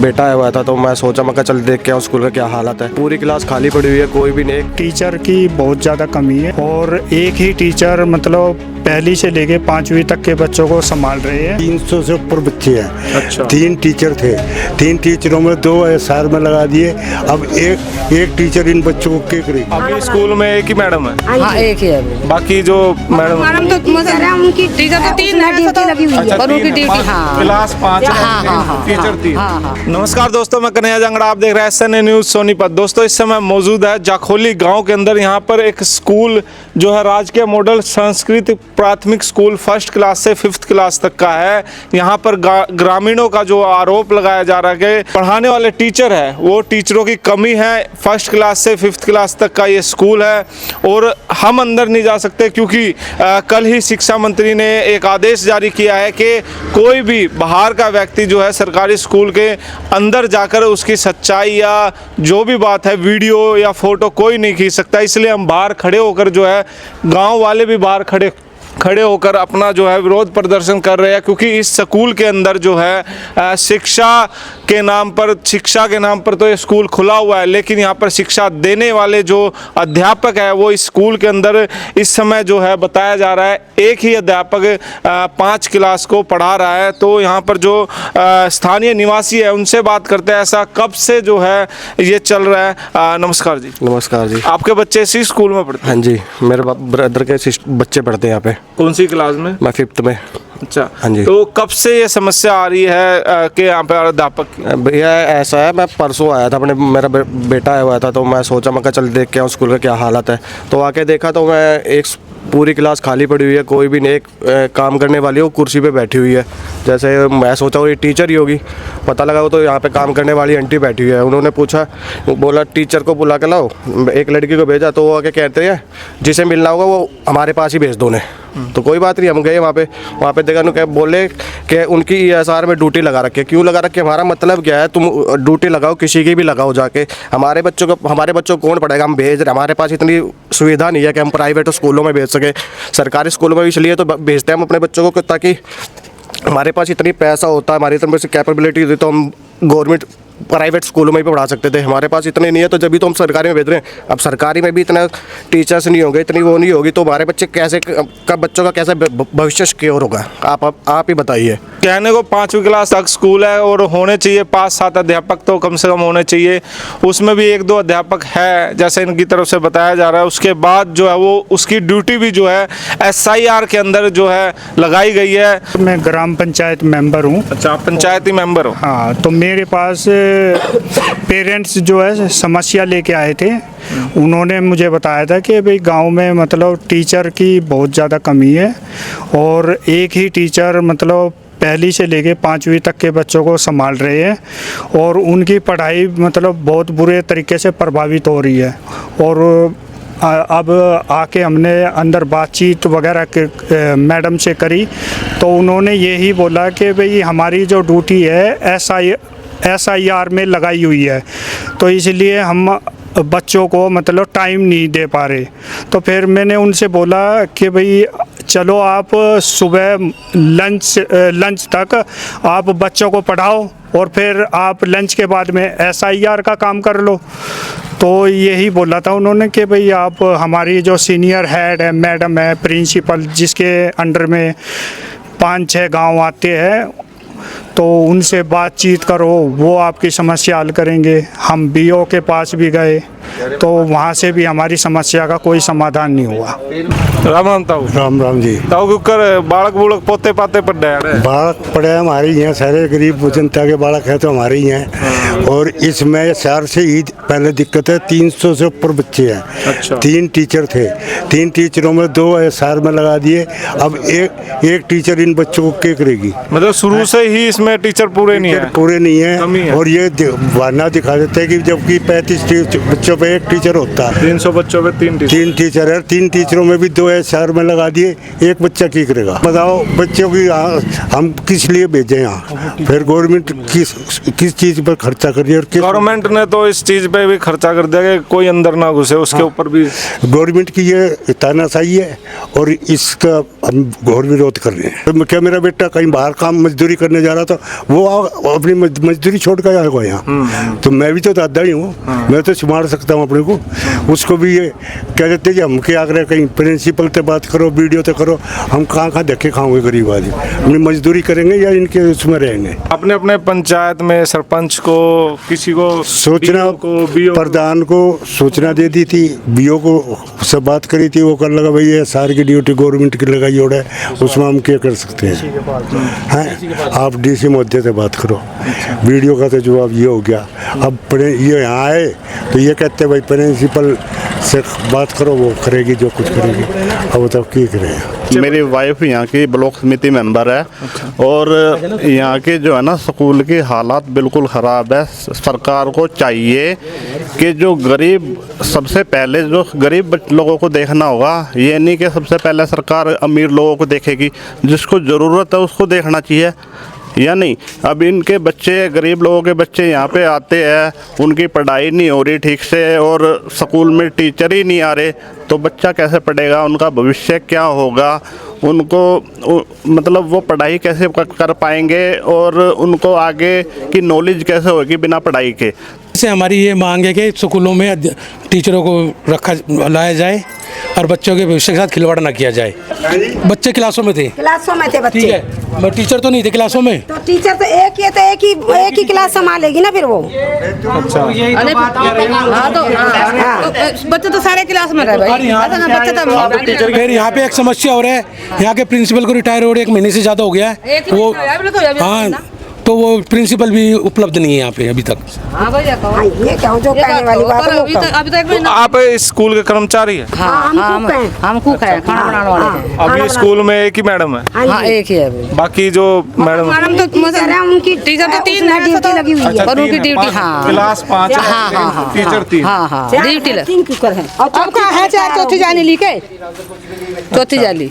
बेटा आया हुआ था तो मैं सोचा मैं चल देख के आऊँ स्कूल का क्या हालत है। पूरी क्लास खाली पड़ी हुई है, कोई भी नहीं। टीचर की बहुत ज़्यादा कमी है और एक ही टीचर मतलब पहली से लेके 5वीं तक के बच्चों को संभाल रहे हैं। 300 से ऊपर बच्चे हैं। अच्छा। 3 टीचर थे, 3 टीचरों में 2 SR में लगा दिए। अब एक टीचर इन बच्चों को क्या करेगी? अभी स्कूल में एक ही मैडम है? हाँ, एक ही है। बाकी जो मैडम तो उनकी टीचर तो 3 ड्यूटी लगी हुई है और उनकी ड्यूटी क्लास 5 टीचर 3। नमस्कार दोस्तों, मैं कन्हैया जंगड़ा, आप देख रहे हैं SNA न्यूज़ सोनीपत। दोस्तों इस समय मौजूद है जाखोली गांव के अंदर। यहाँ पर एक स्कूल जो है राजकीय मॉडल संस्कृत प्राथमिक स्कूल 1st क्लास से 5th क्लास तक का है। यहाँ पर ग्रामीणों का जो आरोप लगाया जा रहा है कि पढ़ाने वाले टीचर है वो टीचरों की कमी है। 1st क्लास से 5th क्लास तक का ये स्कूल है और हम अंदर नहीं जा सकते क्योंकि कल ही शिक्षा मंत्री ने एक आदेश जारी किया है कि कोई भी बाहर का व्यक्ति जो है सरकारी स्कूल के अंदर जाकर उसकी सच्चाई या जो भी बात है वीडियो या फोटो कोई नहीं खींच सकता। इसलिए हम बाहर खड़े होकर जो है गांव वाले भी बाहर खड़े होकर अपना जो है विरोध प्रदर्शन कर रहे हैं क्योंकि इस स्कूल के अंदर जो है शिक्षा के नाम पर तो ये स्कूल खुला हुआ है, लेकिन यहाँ पर शिक्षा देने वाले जो अध्यापक है वो इस स्कूल के अंदर इस समय जो है बताया जा रहा है एक ही अध्यापक 5 क्लास को पढ़ा रहा है। तो यहाँ पर जो स्थानीय निवासी है उनसे बात करते हैं ऐसा कब से जो है ये चल रहा है। नमस्कार जी। नमस्कार जी। आपके बच्चे इसी स्कूल में पढ़ते हैं? हाँ जी, मेरे ब्रदर के बच्चे पढ़ते हैं यहाँ पे। कौन सी क्लास में? मैं 5th में। अच्छा, हाँ जी। तो कब से ये समस्या आ रही है कि यहाँ पे अध्यापक? भैया ऐसा है, मैं परसों आया था, मेरा बेटा आया हुआ था तो मैं सोचा मैं चल देख के आऊँ स्कूल का क्या हालत है। तो आके देखा तो मैं एक पूरी क्लास खाली पड़ी हुई है, कोई भी नहीं। एक काम करने वाली वो कुर्सी पे बैठी हुई है। जैसे मैं सोचा वो ये टीचर ही होगी, पता लगा वो तो यहाँ पे काम करने वाली आंटी बैठी हुई है। उन्होंने पूछा, बोला टीचर को बुला के लाओ। एक लड़की को भेजा तो वो आके कहते हैं जिसे मिलना होगा वो हमारे पास ही भेज दो उन्हें। तो कोई बात नहीं, हम गए वहाँ पे देखा क्या बोले कि उनकी ESR में ड्यूटी लगा रखी है। क्यों लगा रखी है? हमारा मतलब क्या है, तुम ड्यूटी लगाओ, किसी की भी लगाओ जाके। हमारे बच्चों को कौन पढ़ेगा? हम भेज रहे, हमारे पास इतनी सुविधा नहीं है कि हम प्राइवेट स्कूलों में भेज सके। सरकारी स्कूलों में इसलिए तो भेजते हैं हम अपने बच्चों को ताकि हमारे पास इतनी पैसा होता है, हमारी तरफ से कैपेबिलिटी होती तो हम गवर्नमेंट प्राइवेट स्कूलों में भी पढ़ा सकते थे। हमारे पास इतने नहीं है तो जब भी तो हम सरकारी में भेज रहे हैं। अब सरकारी में भी इतना टीचर्स नहीं होंगे, इतनी वो नहीं होगी तो हमारे बच्चे बच्चों का कैसे भविष्य सिक्योर होगा? आप ही बताइए। कहने को 5वीं क्लास तक स्कूल है और होने चाहिए 5-7 अध्यापक तो कम से कम होने चाहिए। उसमें भी 1-2 अध्यापक है जैसे इनकी तरफ से बताया जा रहा है। उसके बाद जो है वो उसकी ड्यूटी भी जो है SIR के अंदर जो है लगाई गई है। मैं ग्राम पंचायत मेंबर हूँ। अच्छा, आप पंचायती मेंबर हो? हाँ, तो मेरे पास पेरेंट्स जो है समस्या लेके आए थे। उन्होंने मुझे बताया था कि भाई गांव में मतलब टीचर की बहुत ज़्यादा कमी है और एक ही टीचर मतलब पहली से लेके 5वीं तक के बच्चों को संभाल रहे हैं और उनकी पढ़ाई मतलब बहुत बुरे तरीके से प्रभावित हो रही है। और अब आके हमने अंदर बातचीत वगैरह मैडम से करी तो उन्होंने यही बोला कि भाई हमारी जो ड्यूटी है SIR में लगाई हुई है तो इसलिए हम बच्चों को मतलब टाइम नहीं दे पा रहे। तो फिर मैंने उनसे बोला कि भाई चलो आप सुबह लंच तक आप बच्चों को पढ़ाओ और फिर आप लंच के बाद में SIR का काम कर लो। तो यही बोला था उन्होंने कि भाई आप हमारी जो सीनियर हेड है, मैडम है, प्रिंसिपल जिसके अंडर में 5-6 गांव आते हैं तो उनसे बातचीत करो, वो आपकी समस्या हल करेंगे। हम BO के पास भी गए तो वहाँ से भी हमारी समस्या का कोई समाधान नहीं हुआ। राम राम ताऊ। राम जी। ताऊ कर बालक बूलक पोते पाते पढ़ रहे हैं? बालक पढ़े हमारे ही हैं, सारे गरीब जनता के बालक है तो हमारे ही हैं। और इसमें शहर से ही पहले दिक्कत है, 300 से ऊपर बच्चे हैं। अच्छा। 3 टीचर थे, 3 टीचरों में 2 SR में लगा दिए। अब एक टीचर इन बच्चों को क्या करेगी? मतलब शुरू से ही इसमें टीचर पूरे नहीं है। और ये बहाना दिखा देते हैं कि जबकि 35 बच्चों पे 1 टीचर होता है। 300 बच्चों पे 3 टीचर है, 3 टीचरों में भी 2 SR में लगा दिए। एक बच्चा क्या करेगा बताओ? बच्चों की हम किस लिए भेजें यहाँ? फिर गवर्नमेंट किस चीज़ पर खर्च खर्चा कर दिया। और गवर्नमेंट ने तो इस चीज पे भी खर्चा कर दिया कि कोई अंदर ना घुसे, उसके ऊपर भी गवर्नमेंट की ये तानाशाही है और इसका हम घोर विरोध कर रहे हैं। तो क्या मेरा बेटा कहीं बाहर काम मजदूरी करने जा रहा था, वो अपनी मजदूरी छोड़ कर आएगा यहाँ, तो मैं भी तो दादा ही हूँ, मैं तो संभाल सकता हूँ अपने को। उसको भी ये कह देते हैं कि हम क्या करें, कहीं प्रिंसिपल से बात करो, वीडियो तो करो, हम कहाँ धक्के खाओगे गरीब आदमी, अपनी मजदूरी करेंगे या इनके उसमें रहेंगे। अपने अपने पंचायत में सरपंच को, किसी को सूचना को, बीओ प्रधान को सूचना दे दी थी, बीओ को से बात करी थी, वो कर लगा भाई ये सार की ड्यूटी गवर्नमेंट की लगाई ओढ़ है, उसमें हम क्या कर सकते हैं। आप डीसी महोदय से बात करो। वीडियो का तो जवाब ये हो गया। अब ये यहाँ आए तो ये कहते भाई प्रिंसिपल से बात करो, वो करेगी जो कुछ करेगी। अब तो क्या करें। मेरी वाइफ यहाँ की ब्लॉक समिति मेंबर है और यहाँ के जो है ना स्कूल की हालात बिल्कुल ख़राब है। सरकार को चाहिए कि जो गरीब, सबसे पहले जो गरीब लोगों को देखना होगा, ये नहीं कि सबसे पहले सरकार अमीर लोगों को देखेगी। जिसको ज़रूरत है उसको देखना चाहिए या नहीं। अब इनके बच्चे, गरीब लोगों के बच्चे यहाँ पे आते हैं, उनकी पढ़ाई नहीं हो रही ठीक से और स्कूल में टीचर ही नहीं आ रहे, तो बच्चा कैसे पढ़ेगा, उनका भविष्य क्या होगा, उनको मतलब वो पढ़ाई कैसे कर पाएंगे और उनको आगे की नॉलेज कैसे होगी बिना पढ़ाई के। से हमारी ये मांग है कि स्कूलों में टीचरों को लाया जाए और बच्चों के भविष्य के साथ खिलवाड़ ना किया जाए। बच्चे क्लासों में थे बच्चे, ठीक है, मैं टीचर तो नहीं थे क्लासों में, तो टीचर तो एक ही है, तो एक ही क्लास संभालेगी ना फिर वो। अरे हाँ तो बच्चे तो सारे क्लास में रहे भाई, बच्चे तो फिर यहाँ पे एक समस्या हो रहा है, यहाँ के प्रिंसिपल को रिटायर हो रहे 1 महीने से ज़्यादा हो गया है वो। हाँ, तो वो प्रिंसिपल भी उपलब्ध नहीं है यहाँ पे अभी तक। हाँ भैया हाँ, ये क्या जो कहने वाली बात है वो कहो। अभी तक तो आप इस स्कूल के कर्मचारी हैं? हम कुक हैं, खाना बनाने वाले हैं। अभी स्कूल में एक ही मैडम है? हाँ एक ही है अभी। बाकी जो मैडम तो टीचर है, उनकी टीचर तो 3 है, ड्यूटी लगी हुई है। पर उनकी ड्यूटी हाँ क्लास 5 टीचर 3। हाँ हाँ ड्यूटी लग। 3 कुकर है और अब कहाँ है 4 चौथी जाने ली के, चौथी जाली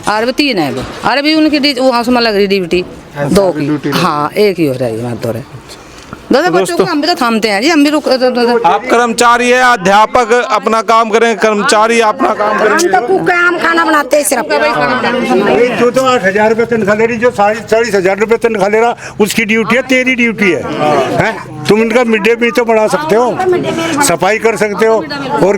और भी 3 है वो। अरे भी उनकी वहाँ उसमें लग रही ड्यूटी 2 की। हाँ एक ही हो रही है, तो दादा बच्चों को हम भी तो थामते हैं जी, हम भी आप कर्मचारी है, अध्यापक अपना काम करें, कर्मचारी अपना काम हम करें। तो कुक है, हम खाना बनाते हैं सिर्फ। जो तो 8,000 रुपये तनख्वाह ले रही, जो 40,000 रुपये तनख्वाह ले रहा, उसकी ड्यूटी है, तेरी ड्यूटी है। तुम इनका मिड डे मील तो बढ़ा सकते हो, सफाई कर सकते हो, और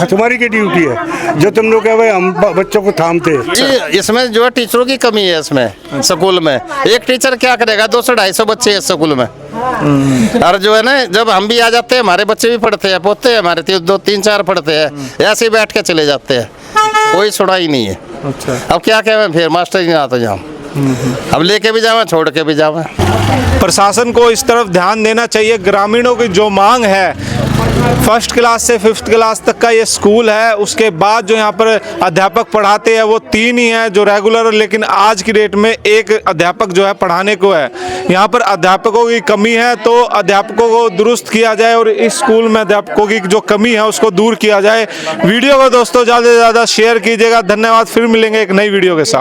तुम्हारी की ड्यूटी है जो तुम लोग कह भाई हम बच्चों को थामते हैं। इसमें जो है टीचरों की कमी है इसमें स्कूल में। एक टीचर क्या करेगा, 200-250 बच्चे हैं स्कूल में। और जो है ना, जब हम भी आ जाते हैं, हमारे बच्चे भी पढ़ते हैं, पोते हैं हमारे 2-3-4 पढ़ते हैं, ऐसे ही बैठ के चले जाते हैं, कोई सुनाई नहीं है। अब क्या कहें, फिर मास्टर ही ना आता जाऊँ, अब लेके भी जावा, छोड़ के भी जावा। प्रशासन को इस तरफ ध्यान देना चाहिए। ग्रामीणों की जो मांग है, 1st क्लास से 5th क्लास तक का ये स्कूल है, उसके बाद जो यहाँ पर अध्यापक पढ़ाते हैं वो 3 ही हैं जो रेगुलर, लेकिन आज की डेट में 1 अध्यापक जो है पढ़ाने को है। यहाँ पर अध्यापकों की कमी है, तो अध्यापकों को दुरुस्त किया जाए और इस स्कूल में अध्यापकों की जो कमी है उसको दूर किया जाए। वीडियो को दोस्तों ज़्यादा से ज़्यादा शेयर कीजिएगा। धन्यवाद, फिर मिलेंगे एक नई वीडियो के साथ।